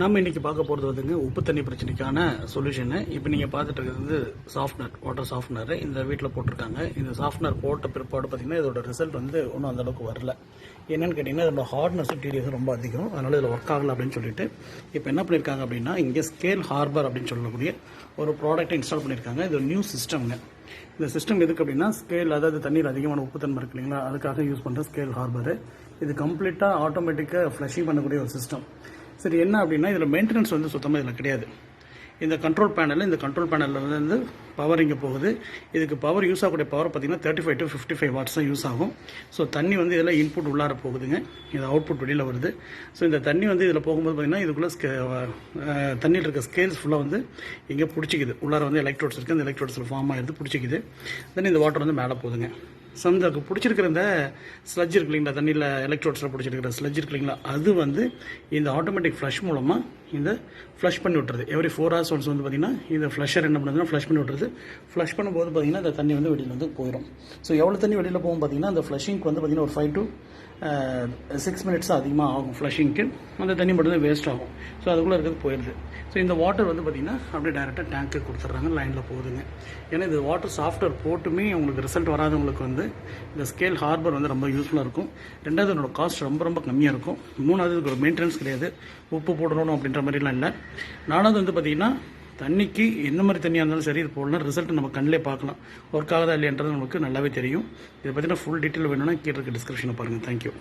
நம்ம இன்னைக்கு பார்க்க போகிறது வந்துங்க உப்பு தண்ணி பிரச்சனைக்கான சொல்யூஷனு. இப்போ நீங்கள் பார்த்துட்டு இருக்கிறது வந்து சாஃப்ட்னர், வாட்டர் சாஃப்ட்னர் இந்த வீட்டில் போட்டிருக்காங்க. இந்த சாஃப்ட்னர் போட்ட பிற்பாடு பார்த்தீங்கன்னா இதோட ரிசல்ட் வந்து ஒன்றும் அந்தளவுக்கு வரல. என்னென்னு கேட்டிங்கன்னா இதோட ஹார்ட்னஸும் டிடிஎஸும் ரொம்ப அதிகம், அதனால் இதில் ஒர்க் ஆகலை அப்படின்னு சொல்லிட்டு இப்போ என்ன பண்ணியிருக்காங்க அப்படின்னா இங்கே ஸ்கேல் ஹார்பர் அப்படின்னு சொல்லக்கூடிய ஒரு ப்ராடக்ட்டை இன்ஸ்டால் பண்ணியிருக்காங்க. இது ஒரு நியூ சிஸ்டம்ங்க. இந்த சிஸ்டம் எதுக்கு அப்படின்னா ஸ்கேல், அதாவது தண்ணீர் அதிகமான உப்புத்தன்மை இருக்கு இல்லைங்களா, அதுக்காக யூஸ் பண்ணுற ஸ்கேல் ஹார்பரு. இது கம்ப்ளீட்டாக ஆட்டோமேட்டிக்காக ஃப்ளஷிங் பண்ணக்கூடிய ஒரு சிஸ்டம். சரி, என்ன அப்படின்னா இதில் மெயின்டெனன்ஸ் வந்து சுத்தமாக இதில் கிடையாது. இந்த கண்ட்ரோல் பேனலில் வந்து பவர் இங்கே போகுது. இதுக்கு பவர் யூஸ் ஆகக்கூடிய பவர் பார்த்தீங்கன்னா 35 to 55 வாட்ஸ் தான் யூஸ் ஆகும். ஸோ தண்ணி வந்து இதில் இன்புட் உள்ளார போகுதுங்க, இது அவுட்புட் வெளியில் வருது. ஸோ இந்த தண்ணி வந்து இதில் போகும்போது பார்த்தீங்கன்னா இதுக்குள்ளே தண்ணியில் இருக்க ஸ்கேல்ஸ் ஃபுல்லாக வந்து இங்கே பிடிச்சிக்குது. உள்ளார வந்து எலக்ட்ரோட்ஸ் இருக்குது, அந்த எலக்ட்ரோட்ஸில் ஃபார்ம் ஆகிடுது, பிடிச்சிக்குது. தென் இந்த வாட்டர் வந்து மேலே போகுதுங்க. ஸோ இந்த பிடிச்சிருக்கிற இந்த ஸ்லட்ஜ் இருக்கு இல்லைங்களா, தண்ணியில் எலக்ட்ரோட்ஸில் பிடிச்சிருக்கிற ஸ்லட்ஜ் இருக்கு இல்லைங்களா, அது வந்து இந்த ஆட்டோமேட்டிக் ஃப்ளஷ் மூலமாக இந்த ஃப்ளஷ் பண்ணி விட்டுறது. எவ்ரி 4 hours ஒன்ஸ் வந்து பார்த்திங்கன்னா இந்த ஃப்ளஷர் என்ன பண்ணுறதுன்னா ஃப்ளஷ் பண்ணி விட்டுறது. ஃப்ளஷ் பண்ணும்போது பார்த்திங்கன்னா இந்த தண்ணி வந்து வெளியில் வந்து போயிடும். ஸோ எவ்வளோ தண்ணி வெளியில் போகும் பார்த்திங்கன்னா அந்த ஃப்ளஷிங்க்கு வந்து பார்த்திங்கன்னா ஒரு 5 to 6 minutes அதிகமாக ஆகும் ஃப்ளஷிங்க்கு. அந்த தண்ணி மட்டும் தான் வேஸ்ட் ஆகும். ஸோ அதுக்குள்ளே இருக்கிறது போயிடுது. ஸோ இந்த வாட்டர் வந்து பார்த்திங்கன்னா அப்படியே டேரெக்டாக டேங்க்கு கொடுத்துட்றாங்க, லைனில் போகுதுங்க. ஏன்னா இது வாட்டர் சாஃப்ட்வேர் போட்டுமே உங்களுக்கு ரிசல்ட் வராதவங்களுக்கு வந்து இந்த ஸ்கேல் ஹார்பர் வந்து ரொம்ப யூஸ்ஃபுல்லாக இருக்கும். ரெண்டாவது இதோட காஸ்ட் ரொம்ப ரொம்ப கம்மியாக இருக்கும். மூணாவது இதுக்கு ஒரு மெயின்டெனன்ஸ் கிடையாது, உப்பு போடணும் அப்படின்ற மாதிரிலாம் இல்லை. நாலாவது வந்து பார்த்திங்கன்னா தண்ணிக்கு எந்த மாதிரி தண்ணியாக இருந்தாலும் சரி இது போடலாம், ரிசல்ட் நம்ம கண்ணிலே பார்க்கலாம். ஒர்க் ஆகுதா இல்லையன்றது நமக்கு நல்லாவே தெரியும். இதை பற்றின ஃபுல் டீட்டெயில் வேணும்னா கீழே இருக்க டிஸ்கிரிப்ஷனில் பாருங்கள். தேங்க்யூ.